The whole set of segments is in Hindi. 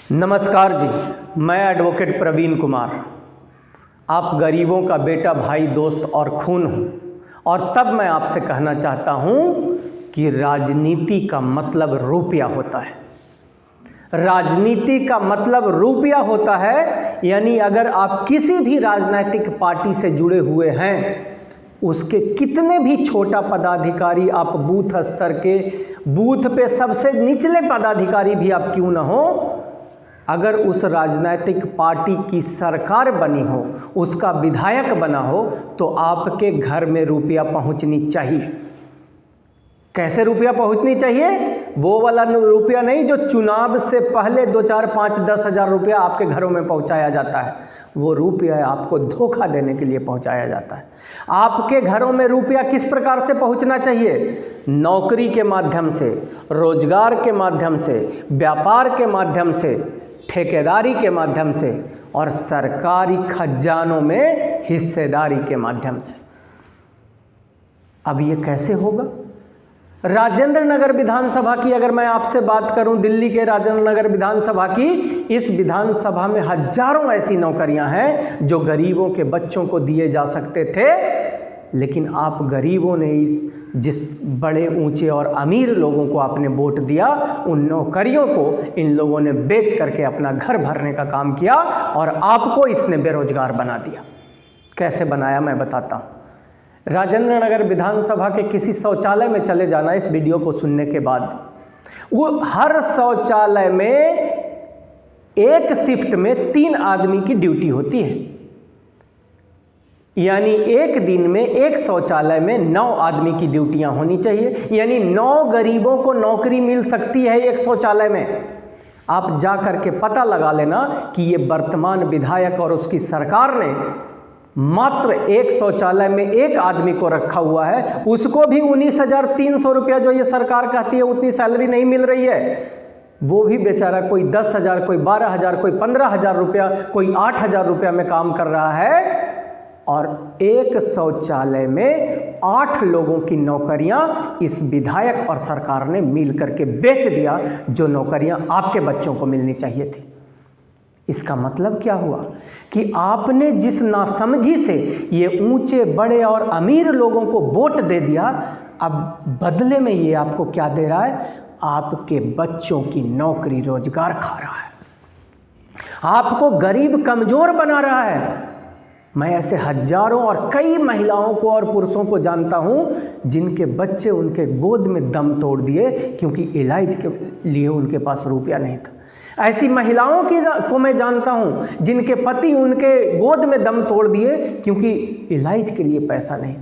नमस्कार जी, मैं एडवोकेट प्रवीण कुमार। आप गरीबों का बेटा, भाई, दोस्त और खून हूँ। और तब मैं आपसे कहना चाहता हूँ कि राजनीति का मतलब रुपया होता है। राजनीति का मतलब रुपया होता है। यानी अगर आप किसी भी राजनीतिक पार्टी से जुड़े हुए हैं, उसके कितने भी छोटा पदाधिकारी आप बूथ स्तर के, बूथ पे सबसे निचले पदाधिकारी भी आप क्यों ना हो, अगर उस राजनीतिक पार्टी की सरकार बनी हो, उसका विधायक बना हो, तो आपके घर में रुपया पहुंचनी चाहिए। कैसे रुपया पहुंचनी चाहिए? वो वाला रुपया नहीं जो चुनाव से पहले 2, 4, 5, 10 हज़ार रुपया आपके घरों में पहुंचाया जाता है। वो रुपया आपको धोखा देने के लिए पहुंचाया जाता है। आपके घरों में रुपया किस प्रकार से पहुंचना चाहिए? नौकरी के माध्यम से, रोजगार के माध्यम से, व्यापार के माध्यम से, ठेकेदारी के माध्यम से और सरकारी खजानों में हिस्सेदारी के माध्यम से। अब ये कैसे होगा? राजेंद्र नगर विधानसभा की अगर मैं आपसे बात करूं, दिल्ली के राजेंद्र नगर विधानसभा की, इस विधानसभा में हजारों ऐसी नौकरियां हैं जो गरीबों के बच्चों को दिए जा सकते थे, लेकिन आप गरीबों ने जिस बड़े ऊंचे और अमीर लोगों को आपने वोट दिया, उन नौकरियों को इन लोगों ने बेच करके अपना घर भरने का काम किया और आपको इसने बेरोजगार बना दिया। कैसे बनाया मैं बताता हूँ। राजेंद्र नगर विधानसभा के किसी शौचालय में चले जाना इस वीडियो को सुनने के बाद। वो हर शौचालय में एक शिफ्ट में 3 आदमी की ड्यूटी होती है। यानी एक दिन में एक शौचालय में 9 आदमी की ड्यूटियां होनी चाहिए। यानी 9 गरीबों को नौकरी मिल सकती है एक शौचालय में। आप जा करके पता लगा लेना कि ये वर्तमान विधायक और उसकी सरकार ने मात्र एक शौचालय में एक आदमी को रखा हुआ है। उसको भी 19,300 रुपया जो ये सरकार कहती है उतनी सैलरी नहीं मिल रही है। वो भी बेचारा कोई 10,000, कोई 12,000, कोई 15,000 रुपया, कोई 8,000 रुपया में काम कर रहा है। और एक शौचालय में 8 लोगों की नौकरियां इस विधायक और सरकार ने मिल करके बेच दिया, जो नौकरियां आपके बच्चों को मिलनी चाहिए थी। इसका मतलब क्या हुआ कि आपने जिस नासमझी से ये ऊंचे, बड़े और अमीर लोगों को वोट दे दिया, अब बदले में ये आपको क्या दे रहा है? आपके बच्चों की नौकरी, रोजगार खा रहा है, आपको गरीब कमजोर बना रहा है। मैं ऐसे हजारों और कई महिलाओं को और पुरुषों को जानता हूं जिनके बच्चे उनके गोद में दम तोड़ दिए क्योंकि इलाज के लिए उनके पास रुपया नहीं था। ऐसी महिलाओं को मैं जानता हूं जिनके पति उनके गोद में दम तोड़ दिए क्योंकि इलाज के लिए पैसा नहीं।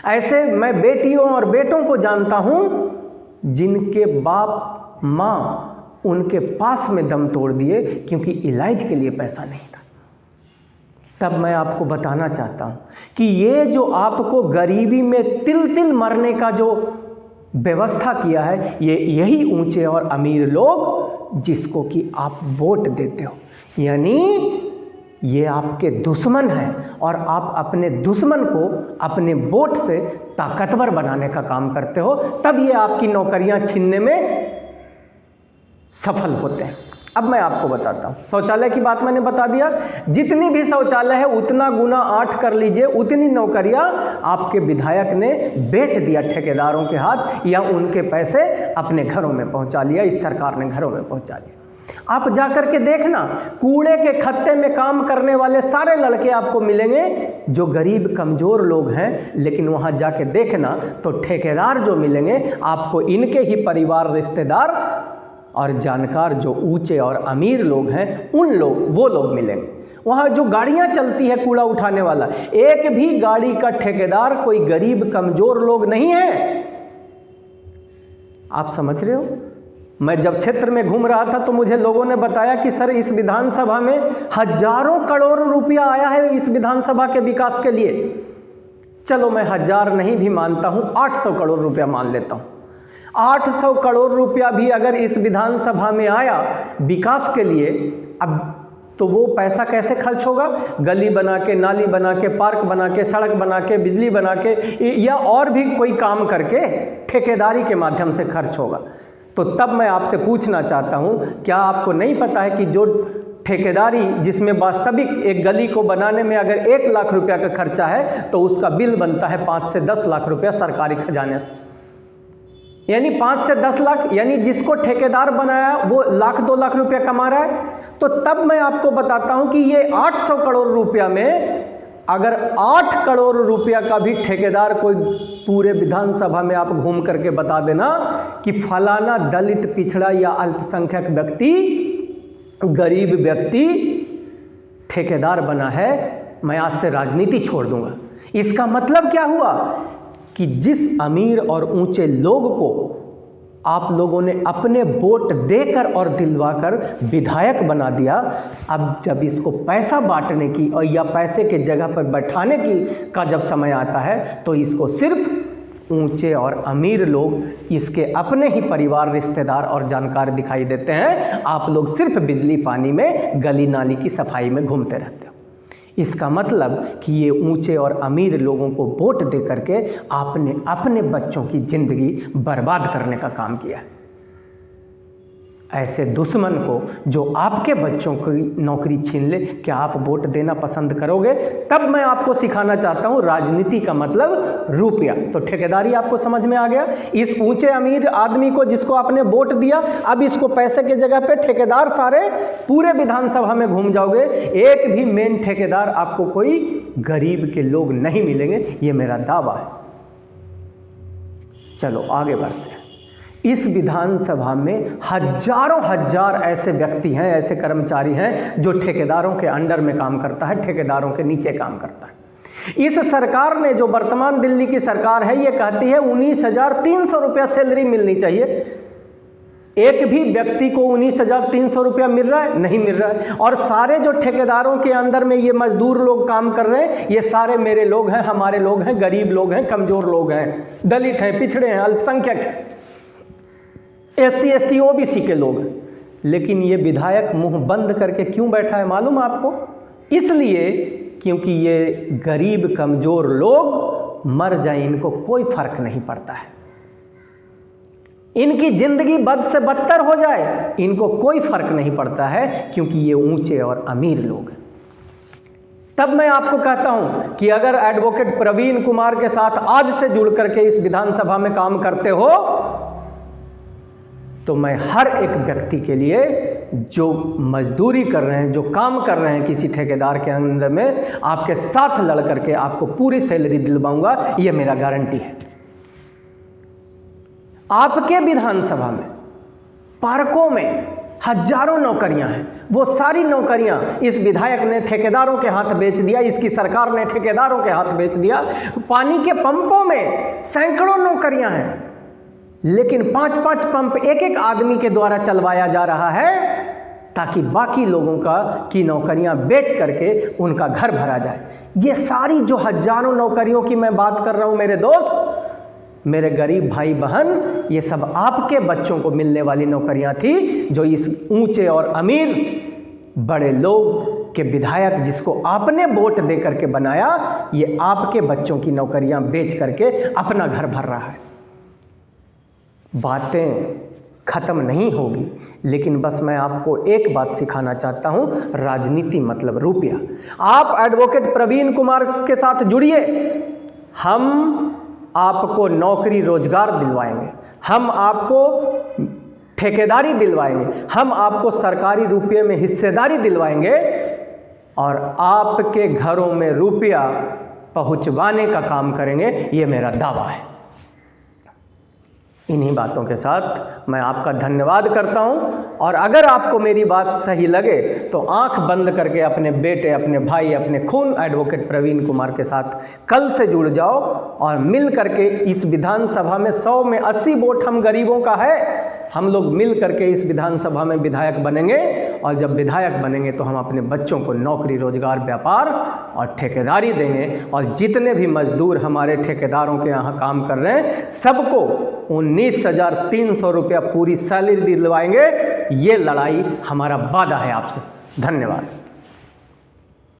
ऐसे मैं बेटियों और बेटों को जानता हूं जिनके बाप माँ उनके पास में दम तोड़ दिए क्योंकि इलाज के लिए पैसा नहीं था। तब मैं आपको बताना चाहता हूं कि ये जो आपको गरीबी में तिल तिल मरने का जो व्यवस्था किया है, ये यही ऊंचे और अमीर लोग जिसको कि आप वोट देते हो, यानी ये आपके दुश्मन हैं और आप अपने दुश्मन को अपने वोट से ताकतवर बनाने का काम करते हो। तब ये आपकी नौकरियां छीनने में सफल होते हैं। अब मैं आपको बताता हूँ। शौचालय की बात मैंने बता दिया। जितनी भी शौचालय है उतना गुना 8 कर लीजिए, उतनी नौकरियां आपके विधायक ने बेच दिया ठेकेदारों के हाथ, या उनके पैसे अपने घरों में पहुंचा लिया, इस सरकार ने घरों में पहुंचा लिया। आप जाकर के देखना, कूड़े के खत्ते में काम करने वाले सारे लड़के आपको मिलेंगे जो गरीब कमजोर लोग हैं, लेकिन वहां जाके देखना तो ठेकेदार जो मिलेंगे आपको इनके ही परिवार, रिश्तेदार और जानकार जो ऊंचे और अमीर लोग हैं, वो लोग मिलेंगे। वहाँ जो गाड़ियाँ चलती है कूड़ा उठाने वाला, एक भी गाड़ी का ठेकेदार कोई गरीब कमजोर लोग नहीं है। आप समझ रहे हो? मैं जब क्षेत्र में घूम रहा था तो मुझे लोगों ने बताया कि सर इस विधानसभा में हजारों करोड़ रुपया आया है इस विधानसभा के विकास के लिए। चलो मैं 1000 नहीं भी मानता हूँ, 800 करोड़ रुपया मान लेता हूँ। 800 करोड़ रुपया भी अगर इस विधानसभा में आया विकास के लिए, अब तो वो पैसा कैसे खर्च होगा? गली बना के, नाली बना के, पार्क बना के, सड़क बना के, बिजली बना के, या और भी कोई काम करके ठेकेदारी के माध्यम से खर्च होगा। तो तब मैं आपसे पूछना चाहता हूं, क्या आपको नहीं पता है कि जो ठेकेदारी जिसमें वास्तविक एक गली को बनाने में अगर 1 लाख रुपया का खर्चा है तो उसका बिल बनता है 5 से 10 लाख रुपया सरकारी खजाने से। यानी 5 से 10 लाख, यानी जिसको ठेकेदार बनाया वो 1-2 लाख रुपया कमा रहा है। तो तब मैं आपको बताता हूं कि ये 800 करोड़ रुपया में अगर 8 करोड़ रुपया का भी ठेकेदार कोई पूरे विधानसभा में आप घूम करके बता देना कि फलाना दलित, पिछड़ा या अल्पसंख्यक व्यक्ति, गरीब व्यक्ति ठेकेदार बना है, मैं आज से राजनीति छोड़ दूंगा। इसका मतलब क्या हुआ कि जिस अमीर और ऊंचे लोग को आप लोगों ने अपने वोट देकर और दिलवाकर विधायक बना दिया, अब जब इसको पैसा बांटने की और या पैसे के जगह पर बैठाने की का जब समय आता है तो इसको सिर्फ ऊंचे और अमीर लोग, इसके अपने ही परिवार, रिश्तेदार और जानकार दिखाई देते हैं। आप लोग सिर्फ बिजली पानी में, गली नाली की सफाई में घूमते रहते हो। इसका मतलब कि ये ऊंचे और अमीर लोगों को वोट दे करके आपने अपने बच्चों की ज़िंदगी बर्बाद करने का काम किया है। ऐसे दुश्मन को जो आपके बच्चों की नौकरी छीन ले, क्या आप वोट देना पसंद करोगे? तब मैं आपको सिखाना चाहता हूं राजनीति का मतलब रुपया। तो ठेकेदारी आपको समझ में आ गया। इस ऊंचे अमीर आदमी को जिसको आपने वोट दिया, अब इसको पैसे के जगह पे ठेकेदार सारे पूरे विधानसभा में घूम जाओगे, एक भी मेन ठेकेदार आपको कोई गरीब के लोग नहीं मिलेंगे, ये मेरा दावा है। चलो आगे बढ़ते हैं। इस विधानसभा में हजारों हजार ऐसे व्यक्ति हैं, ऐसे कर्मचारी हैं जो ठेकेदारों के अंडर में काम करता है, ठेकेदारों के नीचे काम करता है। इस सरकार ने, जो वर्तमान दिल्ली की सरकार है, ये कहती है 19,300 रुपया सैलरी मिलनी चाहिए। एक भी व्यक्ति को 19,300 रुपया मिल रहा है? नहीं मिल रहा है। और सारे जो ठेकेदारों के अंदर में ये मजदूर लोग काम कर रहे हैं, ये सारे मेरे लोग हैं, हमारे लोग हैं, गरीब लोग हैं, कमजोर लोग हैं, दलित हैं, पिछड़े हैं, अल्पसंख्यक हैं, SC ST OBC के लोग। लेकिन ये विधायक मुंह बंद करके क्यों बैठा है मालूम आपको? इसलिए क्योंकि ये गरीब कमजोर लोग मर जाए, इनको कोई फर्क नहीं पड़ता है। इनकी जिंदगी बद से बदतर हो जाए, इनको कोई फर्क नहीं पड़ता है, क्योंकि ये ऊंचे और अमीर लोग हैं। तब मैं आपको कहता हूं कि अगर एडवोकेट प्रवीण कुमार के साथ आज से जुड़ करके इस विधानसभा में काम करते हो, तो मैं हर एक व्यक्ति के लिए जो मजदूरी कर रहे हैं, जो काम कर रहे हैं किसी ठेकेदार के अंदर में, आपके साथ लड़ करके आपको पूरी सैलरी दिलवाऊंगा, ये मेरा गारंटी है। आपके विधानसभा में, पार्कों में हजारों नौकरियां हैं, वो सारी नौकरियां इस विधायक ने ठेकेदारों के हाथ बेच दिया, इसकी सरकार ने ठेकेदारों के हाथ बेच दिया। पानी के पंपों में सैकड़ों नौकरियां हैं, लेकिन 5-5 पंप एक आदमी के द्वारा चलवाया जा रहा है, ताकि बाकी लोगों की नौकरियां बेच करके उनका घर भरा जाए। ये सारी जो हजारों नौकरियों की मैं बात कर रहा हूं मेरे दोस्त, मेरे गरीब भाई बहन, ये सब आपके बच्चों को मिलने वाली नौकरियां थी, जो इस ऊंचे और अमीर बड़े लोग के विधायक जिसको आपने वोट दे करके बनाया, ये आपके बच्चों की नौकरियां बेच करके अपना घर भर रहा है। बातें ख़त्म नहीं होगी, लेकिन बस मैं आपको एक बात सिखाना चाहता हूं, राजनीति मतलब रुपया। आप एडवोकेट प्रवीण कुमार के साथ जुड़िए, हम आपको नौकरी रोजगार दिलवाएंगे, हम आपको ठेकेदारी दिलवाएंगे, हम आपको सरकारी रुपये में हिस्सेदारी दिलवाएंगे और आपके घरों में रुपया पहुंचवाने का काम करेंगे, ये मेरा दावा है। इन्हीं बातों के साथ मैं आपका धन्यवाद करता हूं, और अगर आपको मेरी बात सही लगे तो आंख बंद करके अपने बेटे, अपने भाई, अपने खून एडवोकेट प्रवीण कुमार के साथ कल से जुड़ जाओ और मिल करके इस विधानसभा में 100 में 80 वोट हम गरीबों का है, हम लोग मिल करके इस विधानसभा में विधायक बनेंगे, और जब विधायक बनेंगे तो हम अपने बच्चों को नौकरी, रोजगार, व्यापार और ठेकेदारी देंगे, और जितने भी मजदूर हमारे ठेकेदारों के यहाँ काम कर रहे हैं सबको 19,300 रुपया पूरी सैलरी दिलवाएंगे। ये लड़ाई हमारा वादा है आपसे। धन्यवाद।